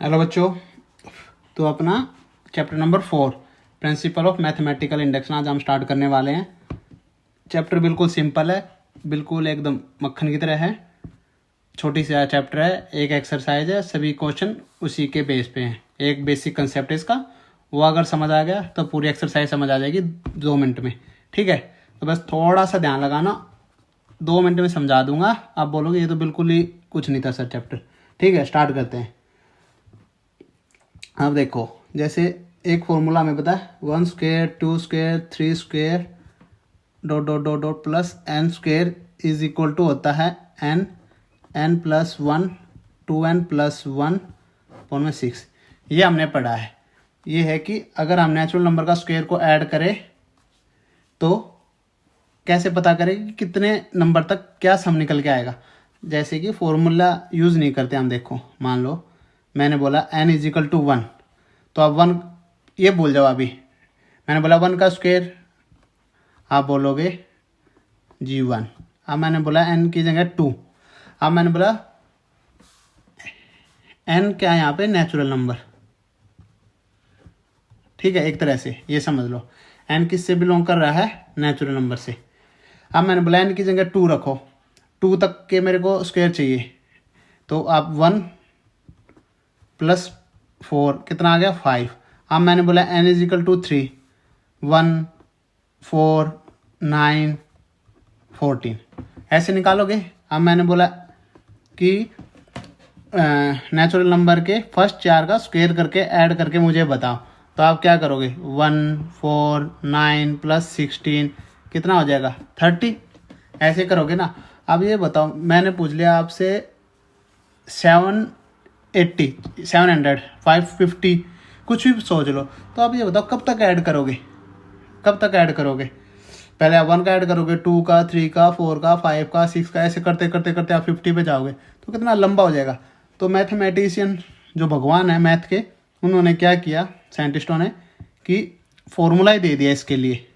Hello बच्चों, तो अपना chapter number 4 principle of mathematical induction आज हम स्टार्ट करने वाले हैं। चैप्टर बिल्कुल सिंपल है, बिल्कुल एकदम मक्खन की तरह है। छोटी सी चैप्टर है, एक एक्सरसाइज है, सभी क्वेश्चन उसी के बेस पे हैं। एक बेसिक कंसेप्ट है इसका, वो अगर समझ आ गया तो पूरी एक्सरसाइज समझ आ जाएगी 2 मिनट में। ठीक है, तो बस थोड़ा सा ध्यान लगाना, 2 मिनट में समझा दूंगा। आप बोलोगे ये तो बिल्कुल ही कुछ नहीं था सर चैप्टर। ठीक है, स्टार्ट करते हैं। अब देखो, जैसे एक फॉर्मूला हमें पता है 1 square 2 square 3 square dot dot dot dot plus n square is equal to होता है n plus 1 2n plus 1 upon में 6। ये हमने पढ़ा है। ये है कि अगर हम नेचुरल नंबर का स्क्वायर को ऐड करें तो कैसे पता करें कि कितने नंबर तक क्या सम निकल के आएगा। जैसे कि फॉर्मूला यूज़ नहीं करते हम। देखो, मान लो मैंने बोला n इज इक्वल टू 1, तो अब 1 ये बोल जाओ। अभी मैंने बोला 1 का स्क्वायर, आप बोलोगे g1। अब मैंने बोला n की जगह 2। अब मैंने बोला n क्या है यहाँ पे, नेचुरल नंबर। ठीक है, एक तरह से ये समझ लो n किससे बिलोंग कर रहा है, नेचुरल नंबर से। अब मैंने बोला n की जगह 2 रखो, 2 तक के मेरे को स्क्वायर चाहिए। तो आप 1 प्लस 4 कितना आ गया, 5। अब मैंने बोला n इज इक्वल टू 3, 1 4 9 14 ऐसे निकालोगे। अब मैंने बोला कि नेचुरल नंबर के फर्स्ट 4 का स्क्वायर करके ऐड करके मुझे बताओ। तो आप क्या करोगे, 1 4 9 प्लस 16 कितना हो जाएगा, 30। ऐसे करोगे ना। अब ये बताओ, मैंने पूछ लिया आपसे 780 700 550 कुछ भी सोच लो। तो आप ये बताओ कब तक ऐड करोगे, कब तक ऐड करोगे। पहले आप 1 का ऐड करोगे, 2 का 3 का 4 का 5 का 6 का, ऐसे करते करते करते आप 50 पे जाओगे तो कितना लंबा हो जाएगा। तो मैथमेटिशियन जो भगवान है मैथ के, उन्होंने क्या किया, साइंटिस्टों ने, कि फॉर्मूला ही दे दिया इसके लिए।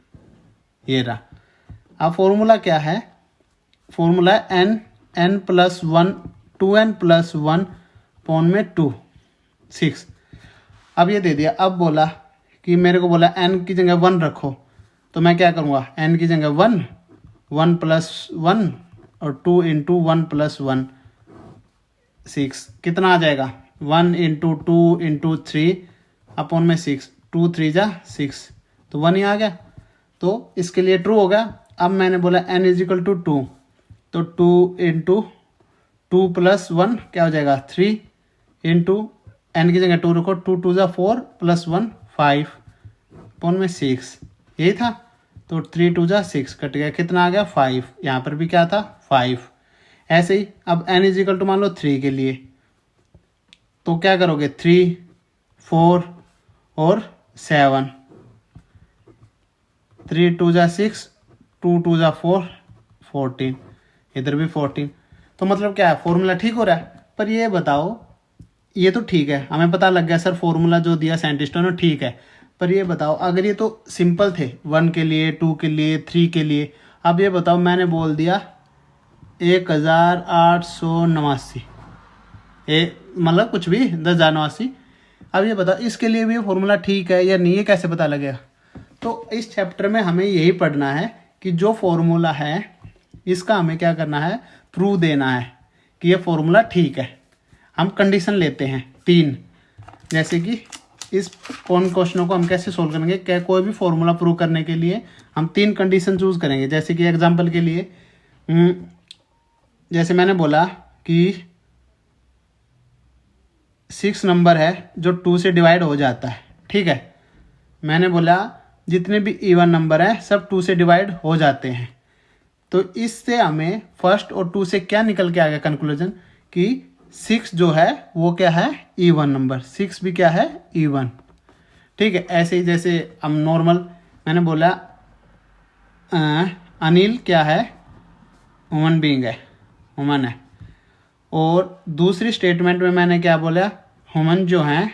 ये रहा। अब फॉर्मूला क्या है, फॉर्मूला है n plus 1 2n plus 1 upon में 2 6। अब ये दे दिया। अब बोला कि मेरे को बोला n की जगह 1 रखो, तो मैं क्या करूँगा, n की जगह 1 1 प्लस 1 और 2 इंटू 1 प्लस 1 6 कितना आ जाएगा, 1 इंटू 2 इंटू 3 अपॉन में 6, 2 3 जा 6, तो 1 ही आ गया। तो इसके लिए ट्रू हो गया। अब मैंने बोला n इज इक्वल टू 2, तो 2 इंटू 2 प्लस 1 क्या हो जाएगा, 3 इंटू n की जगह 2 रखो, 2 2 जा 4 प्लस 1 5 अपॉन में 6, यही था। तो 3 2 जा 6 कट गया, कितना आ गया 5। यहाँ पर भी क्या था, 5। ऐसे ही अब n इज इक्वल टू मान लो 3 के लिए, तो क्या करोगे, 3 4 और 7, 3 2 जा 6 2 2 जा 4 14, इधर भी 14। तो मतलब क्या है, फॉर्मूला ठीक हो रहा है। पर ये बताओ, ये तो ठीक है, हमें पता लग गया सर फॉर्मूला जो दिया साइंटिस्टों ने ठीक है। पर ये बताओ, अगर ये तो सिंपल थे 1 के लिए 2 के लिए 3 के लिए, अब ये बताओ मैंने बोल दिया 1889, मतलब कुछ भी 10,089। अब ये बताओ इसके लिए भी फॉर्मूला ठीक है या नहीं, ये कैसे पता लगेगा। तो इस चैप्टर में हमें यही पढ़ना है कि जो फॉर्मूला है इसका हमें क्या करना है, प्रूव देना है कि ये फॉर्मूला ठीक है। हम कंडीशन लेते हैं 3, जैसे कि इस कौन क्वेश्चनों को हम कैसे सोल्व करेंगे, क्या कोई भी फॉर्मूला प्रूव करने के लिए हम 3 कंडीशन चूज करेंगे। जैसे कि एग्जांपल के लिए जैसे मैंने बोला कि 6 नंबर है जो 2 से डिवाइड हो जाता है। ठीक है, मैंने बोला जितने भी इवन नंबर है सब 2 से डिवाइड हो जाते हैं। तो इससे हमें फर्स्ट और 2 से क्या निकल के आ गया कंक्लूजन, कि 6 जो है वो क्या है, इवन नंबर। 6 भी क्या है, इवन। ठीक है, ऐसे ही जैसे हम नॉर्मल, मैंने बोला अनिल क्या है, ह्यूमन बीइंग है, ह्यूमन है। और दूसरी स्टेटमेंट में मैंने क्या बोला, ह्यूमन जो हैं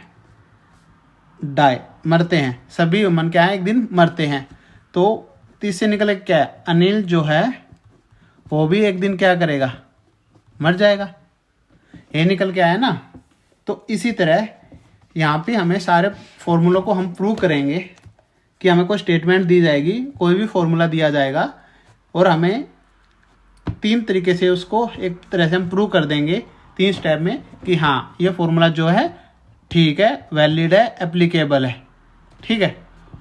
डाई, मरते हैं। सभी ह्यूमन क्या है, एक दिन मरते हैं। तो तीसरे निकले क्या है, अनिल जो है वो भी एक दिन क्या करेगा, मर जाएगा। ये निकल के आया ना। तो इसी तरह यहाँ पे हमें सारे फॉर्मूलों को हम प्रूव करेंगे कि हमें कोई स्टेटमेंट दी जाएगी, कोई भी फॉर्मूला दिया जाएगा और हमें 3 तरीके से उसको एक तरह से हम प्रूव कर देंगे 3 स्टेप में कि हाँ ये फॉर्मूला जो है ठीक है, वैलिड है, एप्लीकेबल है, ठीक है।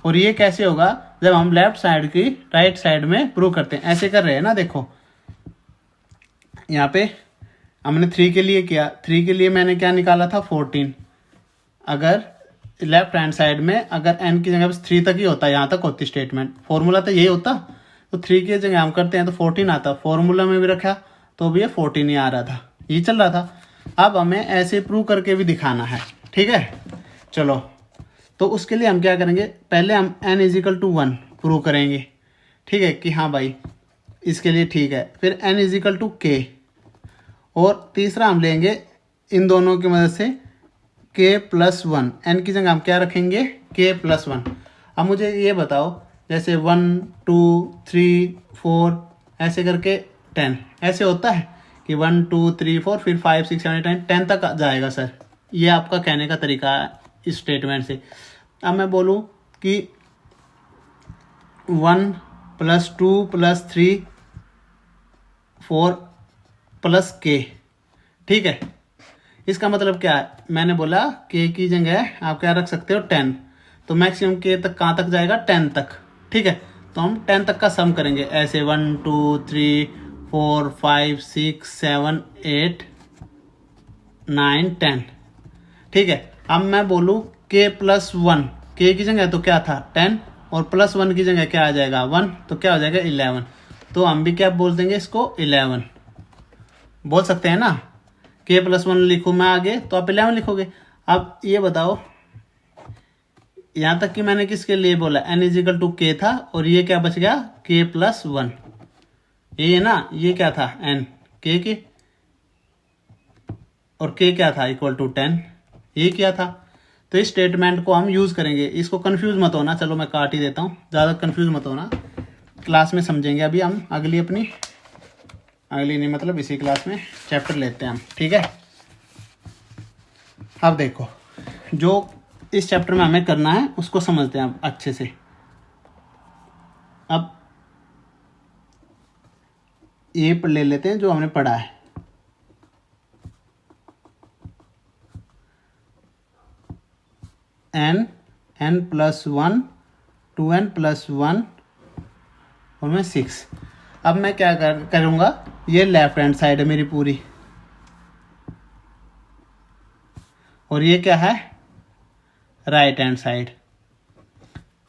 और ये कैसे होगा, जब हम लेफ्ट साइड की राइट साइड में प्रूव करते हैं। ऐसे कर रहे हैं ना, देखो यहाँ पे हमने 3 के लिए किया, 3 के लिए मैंने क्या निकाला था 14। अगर लेफ्ट हैंड साइड में अगर n की जगह बस 3 तक ही होता, यहाँ तक होती स्टेटमेंट, फॉर्मूला तो यही होता, तो 3 की जगह हम करते हैं तो 14 आता। फॉर्मूला में भी रखा तो भी ये 14 ही आ रहा था, ये चल रहा था। अब हमें ऐसे प्रूव करके भी दिखाना है, ठीक है। चलो तो उसके लिए हम क्या करेंगे, पहले हम n = 1 प्रूव करेंगे, ठीक है, कि हाँ भाई इसके लिए ठीक है। फिर n = k, और तीसरा हम लेंगे इन दोनों की मदद से k+1। n की जगह हम क्या रखेंगे k+1। अब मुझे ये बताओ, जैसे 1 2 3 4 ऐसे करके 10 ऐसे होता है कि 1 2 3 4 फिर 5 6 7 8 10 तक जाएगा सर, ये आपका कहने का तरीका है इस स्टेटमेंट से। अब मैं बोलूँ कि 1 + 2 + 3 4 + k, ठीक है। इसका मतलब क्या है, मैंने बोला k की जगह आप क्या रख सकते हो 10, तो मैक्सिमम k तक कहाँ तक जाएगा 10 तक, ठीक है। तो हम 10 तक का सम करेंगे ऐसे 1 2 3 4 5 6 7 8 9 10, ठीक है। अब मैं बोलूँ k+1, k की जगह तो क्या था 10 और +1 की जगह क्या आ जाएगा 1, तो क्या हो जाएगा 11। तो हम भी क्या बोल देंगे इसको 11 बोल सकते हैं ना। k+1 लिखूँ मैं आगे तो आप 11 लिखोगे। अब ये बताओ, यहाँ तक कि मैंने किसके लिए बोला n = k था, और ये क्या बच गया k+1, ये ना, ये क्या था n k के, और k क्या था = 10, ये क्या था। तो इस स्टेटमेंट को हम यूज़ करेंगे, इसको कंफ्यूज मत होना। चलो मैं काट ही देता हूँ, ज़्यादा कंफ्यूज मत होना, क्लास में समझेंगे। अभी हम अगली नहीं मतलब इसी क्लास में चैप्टर लेते हैं हम, ठीक है। अब देखो, जो इस चैप्टर में हमें करना है उसको समझते हैं अब अच्छे से। अब ये ले लेते हैं जो हमने पढ़ा है, n+1 2n+1 और मैं 6। अब मैं क्या करूँगा, ये लेफ्ट हैंड साइड है मेरी पूरी, और ये क्या है right hand side.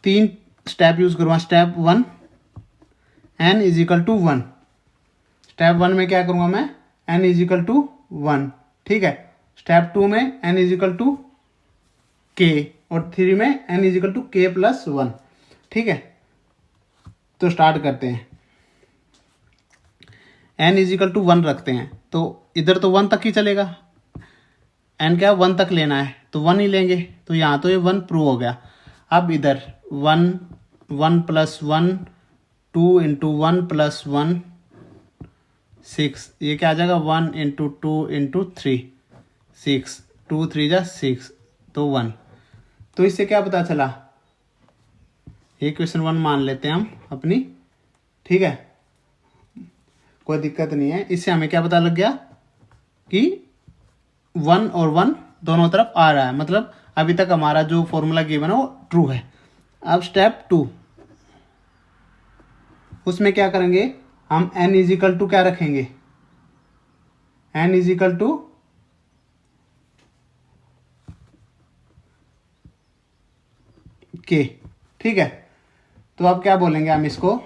3 step use करूँगा। स्टेप 1 n = 1, स्टेप 1 में क्या करूँगा मैं n = 1, ठीक है। स्टेप 2 में n = k, और 3 में n = k+1, ठीक है। तो स्टार्ट करते हैं। n = 1 रखते हैं, तो इधर तो 1 तक ही चलेगा, n क्या 1 तक लेना है तो 1 ही लेंगे, तो यहाँ तो ये 1 प्रूव हो गया। अब इधर 1 1 + 1 2 × 1 + 1 6, ये क्या आ जाएगा 1 × 2 × 3 6, 2 3 जा 6, तो 1। तो इससे क्या पता चला, ये क्वेश्चन 1 मान लेते हैं हम अपनी, ठीक है, कोई दिक्कत नहीं है। इससे हमें क्या पता लग गया कि 1 और 1 दोनों तरफ आ रहा है, मतलब अभी तक हमारा जो फॉर्मूला गिवन है वो ट्रू है। अब स्टेप 2, उसमें क्या करेंगे हम n = क्या रखेंगे, n = k, ठीक है। तो अब क्या बोलेंगे हम इसको,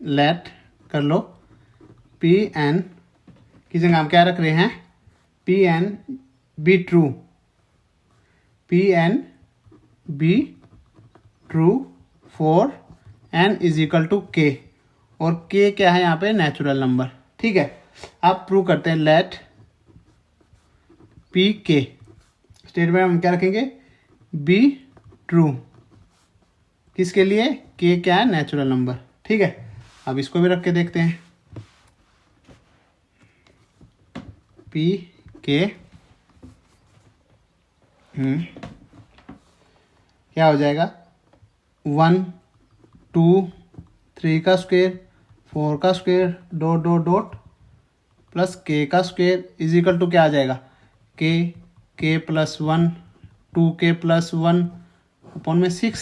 लेट कर लो Pn की जगह हम क्या रख रहे हैं Pn be true, Pn be true for n = k, और k क्या है यहाँ पे नेचुरल नंबर, ठीक है। अब प्रूव करते हैं लेट Pk, स्टेटमेंट हम क्या रखेंगे बी ट्रू, किसके लिए k क्या है नेचुरल नंबर, ठीक है। अब इसको भी रख के देखते हैं Pk क्या हो जाएगा 1 2 3 का स्क्वायर 4 का square dot dot dot plus के का स्क्वायर इज इक्वल टू क्या आ जाएगा के प्लस 1 2k प्लस 1 अपॉन में 6।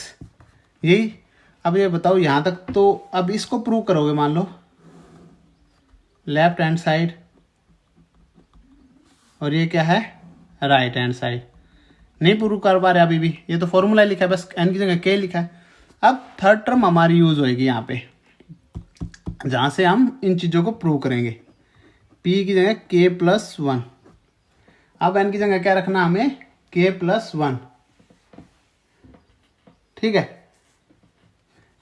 यही। अब ये बताओ यहाँ तक तो अब इसको प्रूव करोगे, मान लो लेफ्ट हैंड साइड और ये क्या है राइट हैंड साइड। नहीं प्रूव कर पा रहे अभी भी, ये तो फॉर्मूला लिखा है, बस एन की जगह के लिखा है। अब थर्ड टर्म हमारी यूज होएगी यहाँ पे, जहाँ से हम इन चीज़ों को प्रूव करेंगे। p की जगह k प्लस 1, अब n की जगह क्या रखना हमें k प्लस 1। ठीक है,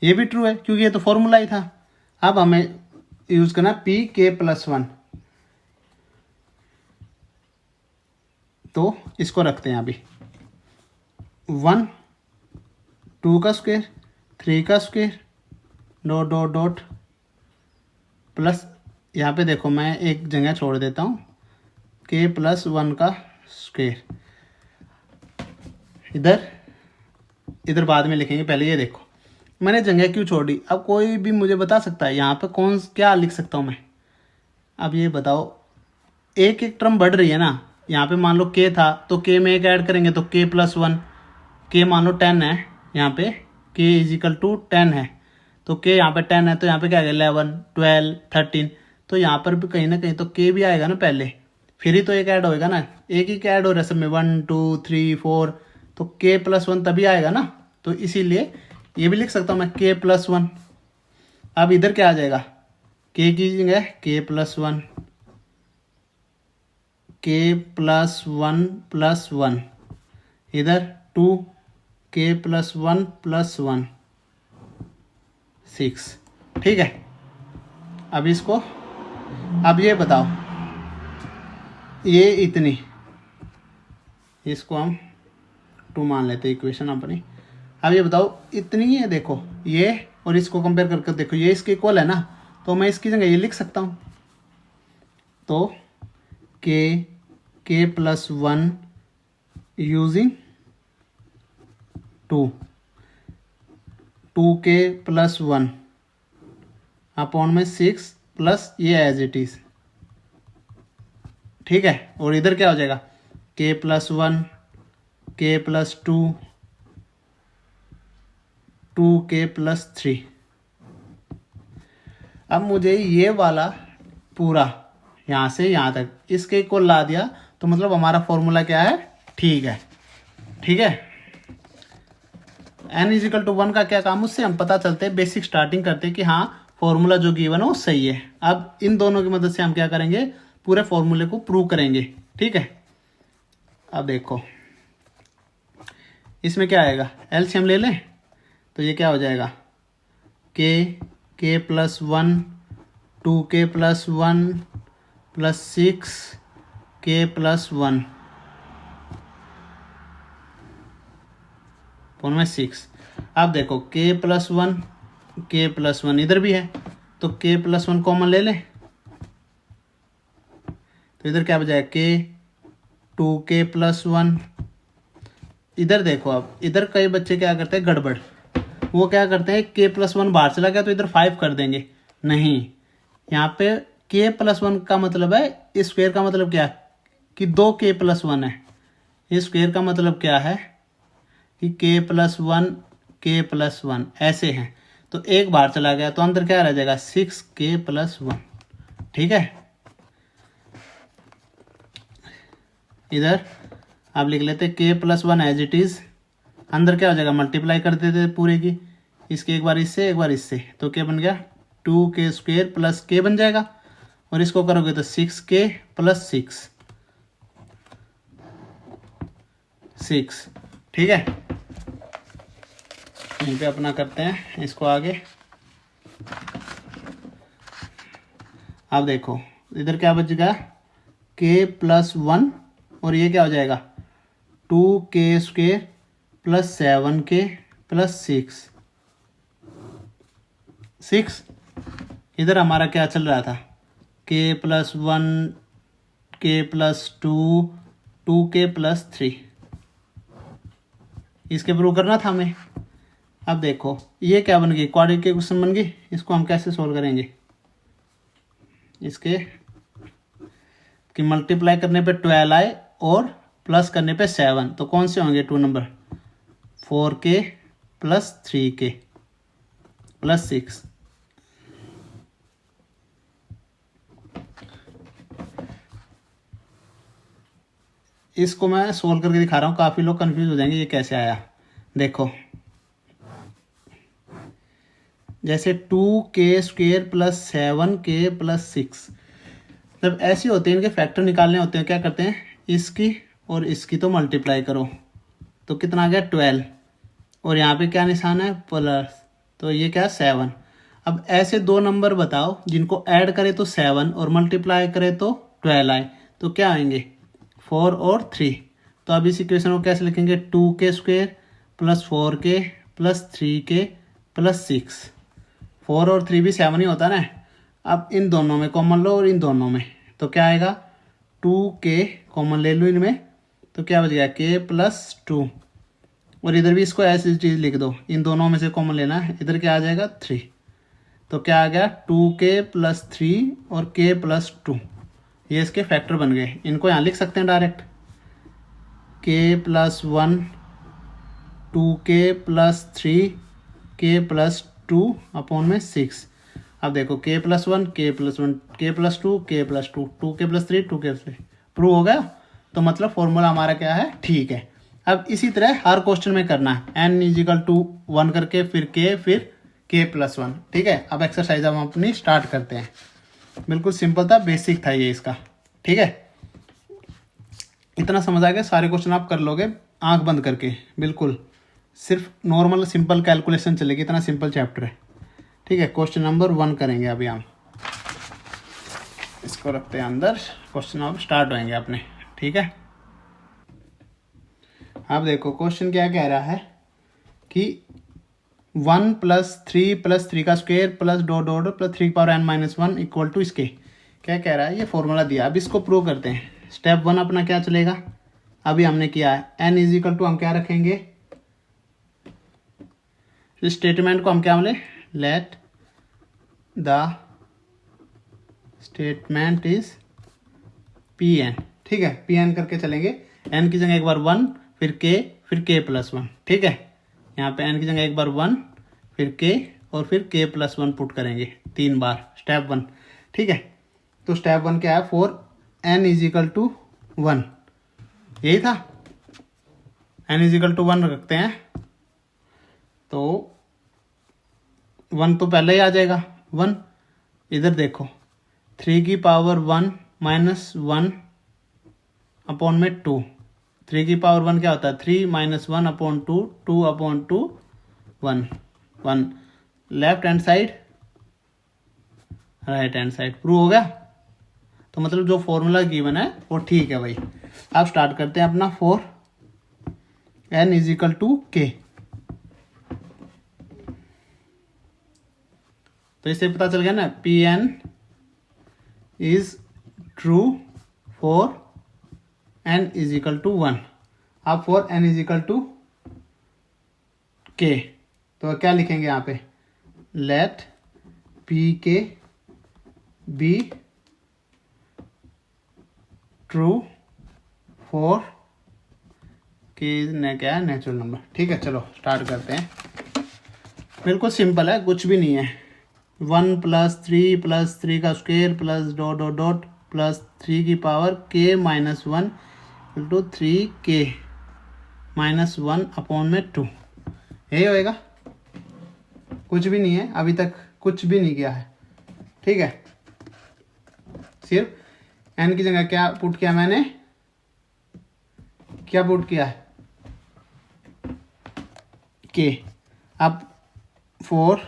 ये भी ट्रू है क्योंकि ये तो फॉर्मूला ही था। अब हमें यूज करना p k प्लस 1, तो इसको रखते हैं अभी 1 2 का स्क्वायर 3 का square dot dot dot plus, यहाँ पे देखो मैं एक जगह छोड़ देता हूँ k प्लस 1 का स्क्वायर। इधर बाद में लिखेंगे, पहले ये देखो मैंने जगह क्यों छोड़ दी। अब कोई भी मुझे बता सकता है यहाँ पे कौन क्या लिख सकता हूँ मैं। अब ये बताओ, एक एक टर्म बढ़ रही है ना। यहाँ पे मान लो k था तो k में एक ऐड करेंगे तो k प्लस 1, k मान लो 10 है, यहाँ पे k इज इक्वल टू 10 है, तो k यहाँ पे 10 है तो यहाँ पे क्या आएगा 11 12 13, तो यहाँ पर भी कहीं ना कहीं तो k भी आएगा ना पहले, फिर ही तो एक ऐड होएगा ना। एक ही ऐड हो रहा है सब में 1 2 3 4, तो k प्लस 1 तभी आएगा ना। तो इसीलिए ये भी लिख सकता हूँ मैं k प्लस 1। अब इधर क्या आ जाएगा k की जगह k plus 1, k plus 1 plus 1, इधर 2 k प्लस 1 प्लस 1 6। ठीक है, अब इसको, अब ये बताओ ये इतनी, इसको हम 2 मान लेते हैं इक्वेशन अपनी। अब ये बताओ इतनी है, देखो ये और इसको कंपेयर करके देखो ये इसके इक्वल है ना, तो मैं इसकी जगह ये लिख सकता हूँ। तो k plus 1 using 2k plus 1 upon में 6 प्लस ये एज इट इज। ठीक है, और इधर क्या हो जाएगा k plus 1 k plus 2 2k plus 3। अब मुझे ये वाला पूरा यहाँ से यहाँ तक इसके को ला दिया, तो मतलब हमारा फॉर्मूला क्या है ठीक है। ठीक है, n इजिकल टू 1 का क्या काम, उससे हम पता चलते हैं, बेसिक स्टार्टिंग करते हैं कि हाँ फॉर्मूला जो गिवन है वो सही है। अब इन दोनों की मदद से हम क्या करेंगे, पूरे फॉर्मूले को प्रूव करेंगे। ठीक है, अब देखो इसमें क्या आएगा, एलसीएम ले लें तो ये क्या हो जाएगा k plus 1 2k plus 1 plus 6 k plus 1 में 6। अब देखो k प्लस 1 इधर भी है, तो k प्लस 1 कॉमन ले लें तो इधर क्या बचाएगा k 2k प्लस 1। इधर देखो, अब इधर कई बच्चे क्या करते हैं गड़बड़, वो क्या करते हैं k प्लस 1 बाहर चला गया तो इधर 5 कर देंगे। नहीं, यहाँ पे k प्लस 1 का मतलब है, इस स्क्वायर का मतलब क्या है कि 2k प्लस 1 है। इस स्क्वायर का मतलब क्या है कि k प्लस 1 ऐसे हैं, तो एक बाहर चला गया तो अंदर क्या रह जाएगा 6k प्लस 1। ठीक है, इधर आप लिख लेते k plus 1 as it is, अंदर क्या हो जाएगा मल्टीप्लाई कर देते पूरे की, इसके एक बार इससे एक बार इससे, तो क्या बन गया 2k स्क्वायर प्लस k बन जाएगा, और इसको करोगे तो 6k प्लस 6। ठीक है, यहीं पे अपना करते हैं इसको आगे। अब देखो इधर क्या बचेगा k प्लस 1, और ये क्या हो जाएगा 2k square plus 7k plus 6। इधर हमारा क्या चल रहा था k plus 1 k plus 2 2k plus 3। इसके प्रूव करना था हमें। अब देखो ये क्या बन गई, क्वाड्रेटिक इक्वेशन बन गई। इसको हम कैसे सोल्व करेंगे, इसके कि मल्टीप्लाई करने पे 12 आए और प्लस करने पे 7, तो कौन से होंगे 2 number, 4k plus 3k plus 6। इसको मैं सोल्व करके दिखा रहा हूँ, काफ़ी लोग कंफ्यूज हो जाएंगे ये कैसे आया। देखो जैसे 2k² प्लस 7k प्लस 6, जब ऐसे होते हैं इनके फैक्टर निकालने होते हैं, क्या करते हैं इसकी और इसकी तो मल्टीप्लाई करो, तो कितना आ गया 12, और यहाँ पे क्या निशान है प्लस, तो ये क्या 7। अब ऐसे दो नंबर बताओ जिनको ऐड करें तो 7 और मल्टीप्लाई करें तो 12 आए, तो क्या आएंगे 4 और 3। तो अब इस इक्वेशन को कैसे लिखेंगे, 2k² plus 4k plus 3k plus 6। 4 और 3 भी 7 ही होता ना। अब इन दोनों में कॉमन लो और इन दोनों में, तो क्या आएगा 2k कॉमन ले लो इनमें, तो क्या बच गया k प्लस 2, और इधर भी इसको ऐसी चीज़ लिख दो, इन दोनों में से कॉमन लेना है, इधर क्या आ जाएगा 3, तो क्या आ गया 2k प्लस 3 और k प्लस 2, ये इसके फैक्टर बन गए। इनको यहाँ लिख सकते हैं direct, k plus 1 2k plus 3 k plus 2 upon में 6। अब देखो k plus 1 k plus 1 k plus 2 k plus 2 2k plus 3 2k plus 3, prove हो गया। तो मतलब फॉर्मूला हमारा क्या है, ठीक है। अब इसी तरह हर क्वेश्चन में करना है, n इजिकल टू 1 करके फिर k प्लस 1, ठीक है। अब एक्सरसाइज हम अपनी स्टार्ट करते हैं। बिल्कुल सिंपल था, बेसिक था ये इसका, ठीक है। इतना समझ आ गया, सारे क्वेश्चन आप कर लोगे आंख बंद करके, बिल्कुल सिर्फ नॉर्मल सिंपल कैलकुलेशन चलेगी, इतना सिंपल चैप्टर है, ठीक है। क्वेश्चन नंबर 1 करेंगे अभी हम, इसको रखते हैं अंदर, क्वेश्चन अब स्टार्ट होंगे अपने, ठीक है। अब देखो क्वेश्चन क्या कह रहा है कि 1 प्लस 3 का square plus dot dot plus 3 power n minus 1 equal to इसके, क्या कह रहा है, ये फॉर्मूला दिया। अब इसको प्रूव करते हैं। स्टेप 1 अपना क्या चलेगा, अभी हमने किया है n इजिकल टू हम क्या रखेंगे, इस स्टेटमेंट को हम क्या बोले, let the statement is Pn, ठीक है। Pn करके चलेंगे, n की जगह एक बार 1 फिर k प्लस 1, ठीक है। यहाँ पे n की जगह एक बार 1 फिर k और फिर k प्लस 1 पुट करेंगे 3 बार, स्टेप 1, ठीक है। तो स्टेप 1 क्या है, फॉर n इजिकल टू 1, यही था, n इजिकल टू 1 रखते हैं, तो 1 तो पहले ही आ जाएगा 1। इधर देखो 3 की पावर 1 माइनस 1 अपॉन में 2, 3 की पावर 1 क्या होता है 3 minus 1 upon 2 2 upon 2 1 1, left hand side right hand side, prove हो गया। तो मतलब जो फॉर्मूला गिवन है वो ठीक है भाई। अब स्टार्ट करते हैं अपना, for n equal to k, तो इससे पता चल गया ना, Pn is true for n equal to 1। अब for n equal to k, तो क्या लिखेंगे यहाँ पे, let Pk be true for k ने क्या है नेचुरल नंबर, ठीक है। चलो स्टार्ट करते हैं, बिल्कुल सिंपल है, कुछ भी नहीं है। 1 प्लस 3 का square plus dot dot dot plus 3 की power k minus 1 into 3k minus 1 upon में 2, यही होएगा। कुछ भी नहीं है, अभी तक कुछ भी नहीं किया है, ठीक है। सिर्फ n की जगह क्या पुट किया मैंने, क्या पुट किया है k। अब for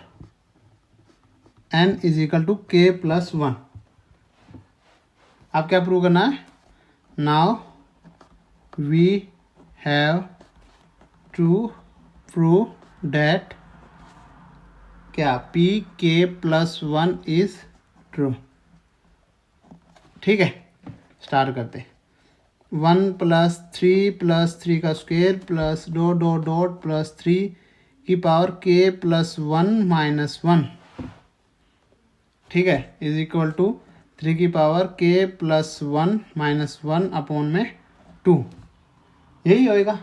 n equal to k plus 1, अब क्या प्रूव करना है, now we have to prove that क्या Pk प्लस 1 इज ट्रू, ठीक है। स्टार्ट करते, 1+3 का square plus dot dot dot plus 3 की पावर k प्लस 1 - 1, ठीक है, इज इक्वल टू 3 की पावर k प्लस 1 - 1 अपॉन में 2, यही होएगा।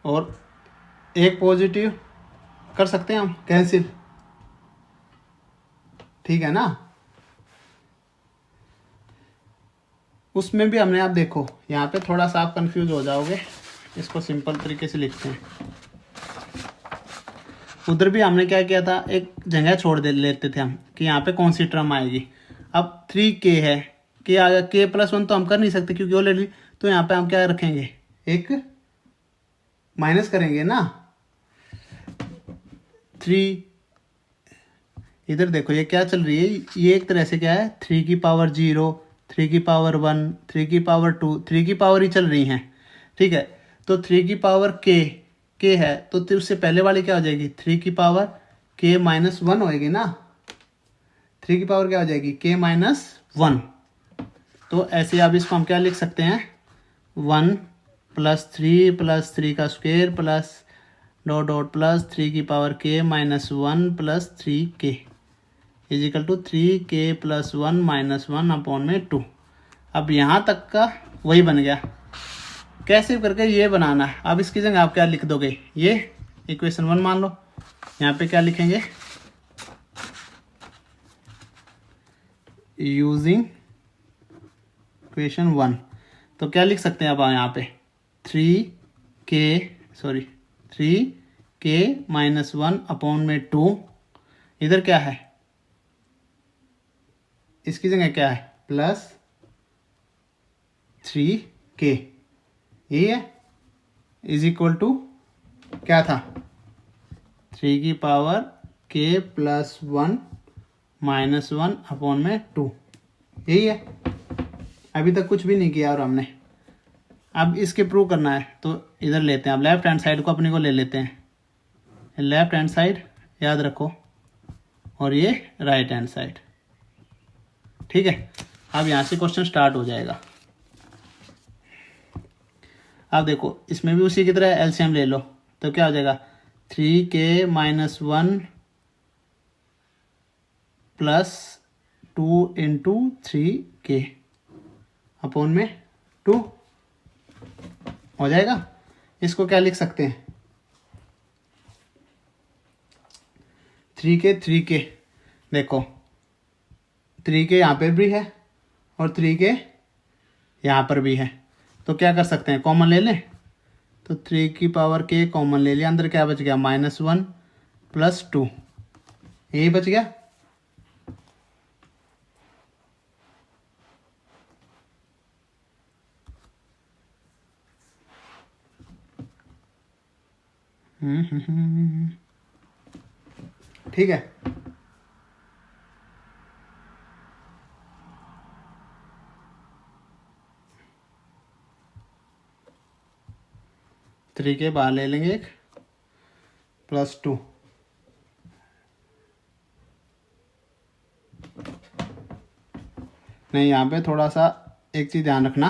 और एक पॉजिटिव कर सकते हैं हम कैंसिल, ठीक है ना। उसमें भी हमने, आप देखो यहाँ पे थोड़ा सा आप कंफ्यूज हो जाओगे, इसको सिंपल तरीके से लिखते हैं। उधर भी हमने क्या किया था, एक जगह छोड़ दे लेते थे हम कि यहाँ पे कौन सी टर्म आएगी। अब 3k है, k आ गया, k प्लस 1 तो हम कर नहीं सकते क्योंकि ऑलरेडी, तो यहाँ पे हम क्या रखेंगे, एक माइनस करेंगे ना। 3, इधर देखो ये क्या चल रही है, ये एक तरह से क्या है, 3 की पावर 0, 3 की पावर 1, 3 की पावर 2, 3 की पावर ही चल रही हैं, ठीक है। तो 3 की पावर k है, तो उससे पहले वाली क्या हो जाएगी, 3 की पावर k माइनस 1 होएगी ना। 3 की पावर क्या हो जाएगी, k माइनस 1। तो ऐसे अब इसको हम क्या लिख सकते हैं, 1 + 3 का square plus dot dot plus 3 की power k minus 1 plus 3k is equal to 3k plus 1 - 1 upon में 2। अब यहाँ तक का वही बन गया। कैसे करके ये बनाना है, अब इसकी जगह आप क्या लिख दोगे, ये इक्वेशन 1 मान लो, यहाँ पे क्या लिखेंगे, यूजिंग इक्वेशन 1। तो क्या लिख सकते हैं अब यहाँ पे, 3k माइनस 1 अपॉन में 2, इधर क्या है, इसकी जगह क्या है, प्लस 3k, यही है, इज इक्वल टू क्या था, 3 की पावर k प्लस 1 - 1 अपॉन में 2, यही है। अभी तक कुछ भी नहीं किया और हमने, अब इसके प्रूव करना है तो इधर लेते हैं, अब लेफ्ट हैंड साइड को अपने को ले लेते हैं, लेफ्ट हैंड साइड याद रखो, और ये राइट हैंड साइड, ठीक है। अब यहाँ से क्वेश्चन स्टार्ट हो जाएगा। अब देखो इसमें भी उसी की तरह एलसीएम ले लो, तो क्या हो जाएगा, 3k minus 1 plus 2 into 3k upon में 2 हो जाएगा। इसको क्या लिख सकते हैं, 3k, देखो 3k यहाँ पर भी है और 3k यहाँ पर भी है, तो क्या कर सकते हैं, कॉमन ले लें। तो 3 की पावर k कॉमन ले लिया, अंदर क्या बच गया, -1 प्लस 2, यही बच गया। ठीक है, थ्री के बाहर ले लेंगे एक, प्लस 2, नहीं यहाँ पे थोड़ा सा एक चीज़ ध्यान रखना,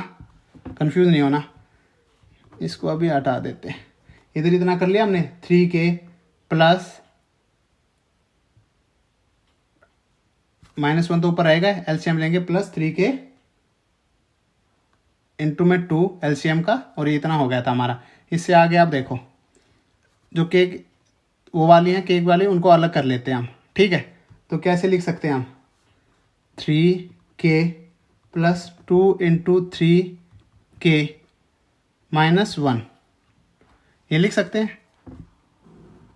कंफ्यूज नहीं होना, इसको अभी हटा देते हैं। इधर इतना कर लिया हमने, 3k प्लस -1 तो ऊपर आएगा, एलसीएम लेंगे, प्लस 3k इंटू में 2 एलसीएम का, और ये इतना हो गया था हमारा। इससे आगे आप देखो जो केक वो वाली हैं, केक वाली, उनको अलग कर लेते हैं हम, ठीक है। तो कैसे लिख सकते हैं हम, 3k plus 2 into 3k minus 1, ये लिख सकते हैं,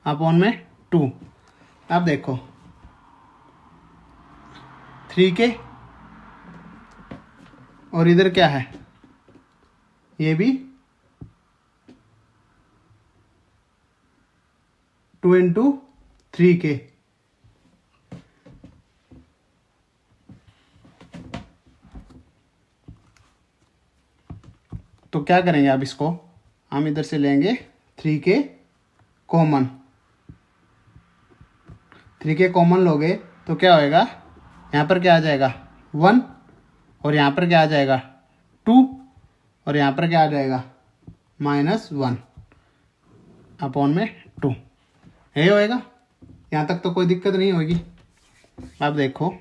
अपॉन में 2। अब देखो 3k और इधर क्या है, ये भी 2 इंटू 3k, तो क्या करेंगे, अब इसको हम इधर से लेंगे 3k कॉमन, 3k कॉमन लोगे तो क्या होएगा, यहाँ पर क्या आ जाएगा 1 और यहाँ पर क्या आ जाएगा 2 और यहाँ पर क्या आ जाएगा -1 अपॉन में 2। यही होएगा, यहाँ तक तो कोई दिक्कत नहीं होगी। अब देखो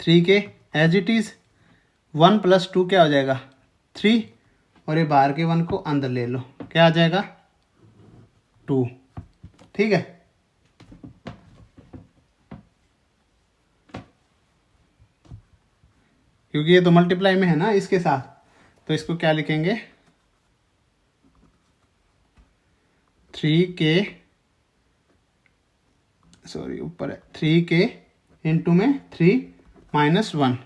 3 के एज इट इज़ 1 + 2 क्या हो जाएगा 3 और ये बाहर के 1 को अंदर ले लो, क्या आ जाएगा 2। ठीक है, क्योंकि ये तो मल्टीप्लाई में है ना इसके साथ, तो इसको क्या लिखेंगे 3 के ऊपर है 3 के इंटू में 3 - 1,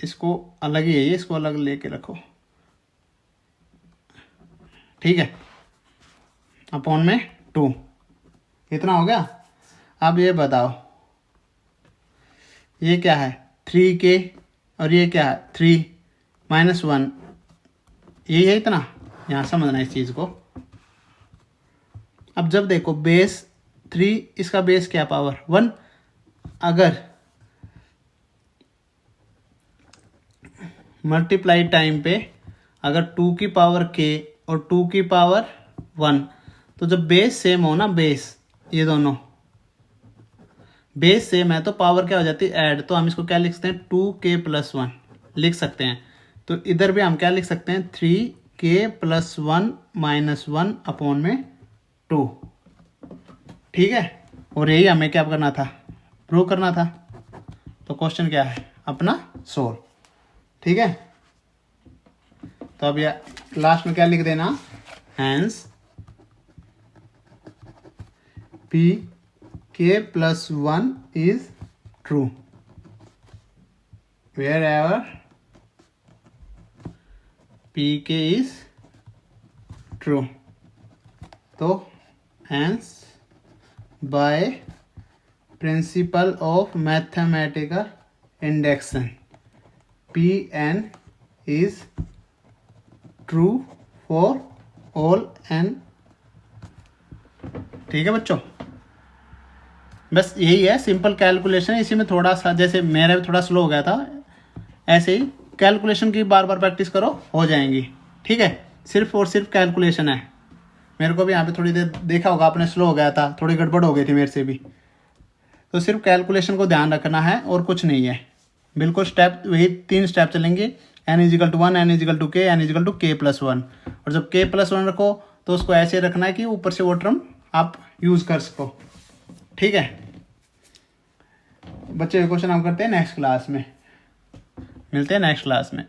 इसको अलग ही है ये, इसको अलग लेके रखो। ठीक है, अपॉन में 2, इतना हो गया। अब ये बताओ ये क्या है 3 के और ये क्या है 3 - 1, यही है इतना, यहाँ समझना इस चीज़ को। अब जब देखो बेस 3, इसका बेस क्या पावर 1, अगर मल्टीप्लाई टाइम पे अगर 2 की पावर k और 2 की पावर 1, तो जब बेस सेम हो ना, बेस ये दोनों बेस सेम है तो पावर क्या हो जाती है ऐड, तो हम इसको क्या लिख सकते हैं 2k + 1 लिख सकते हैं। तो इधर भी हम क्या लिख सकते हैं 3k + 1 - 1 अपॉन में 2। ठीक है, और यही हमें क्या करना था प्रूव करना था। तो क्वेश्चन क्या है अपना सोल्व। ठीक है, तो अब यह लास्ट में क्या लिख देना hence pk + 1 is true wherever pk is true। तो hence by principle of mathematical induction Pn is true for all n। ठीक है बच्चों, बस यही है सिंपल कैलकुलेशन। इसी में थोड़ा सा जैसे मेरा भी थोड़ा स्लो हो गया था, ऐसे ही कैलकुलेशन की बार बार प्रैक्टिस करो, हो जाएंगी। ठीक है, सिर्फ और सिर्फ कैलकुलेशन है। मेरे को भी यहाँ पे थोड़ी देर देखा होगा आपने, स्लो हो गया था, थोड़ी गड़बड़ हो गई थी मेरे से भी। तो सिर्फ कैलकुलेशन को ध्यान रखना है और कुछ नहीं है, बिल्कुल स्टेप वही 3 स्टेप चलेंगे। n = 1, n = k, n = k + 1। और जब k + 1 रखो तो उसको ऐसे रखना है कि ऊपर से वो टर्म आप यूज़ कर सको। ठीक है बच्चे, क्वेश्चन हम करते हैं नेक्स्ट क्लास में, मिलते हैं नेक्स्ट क्लास में।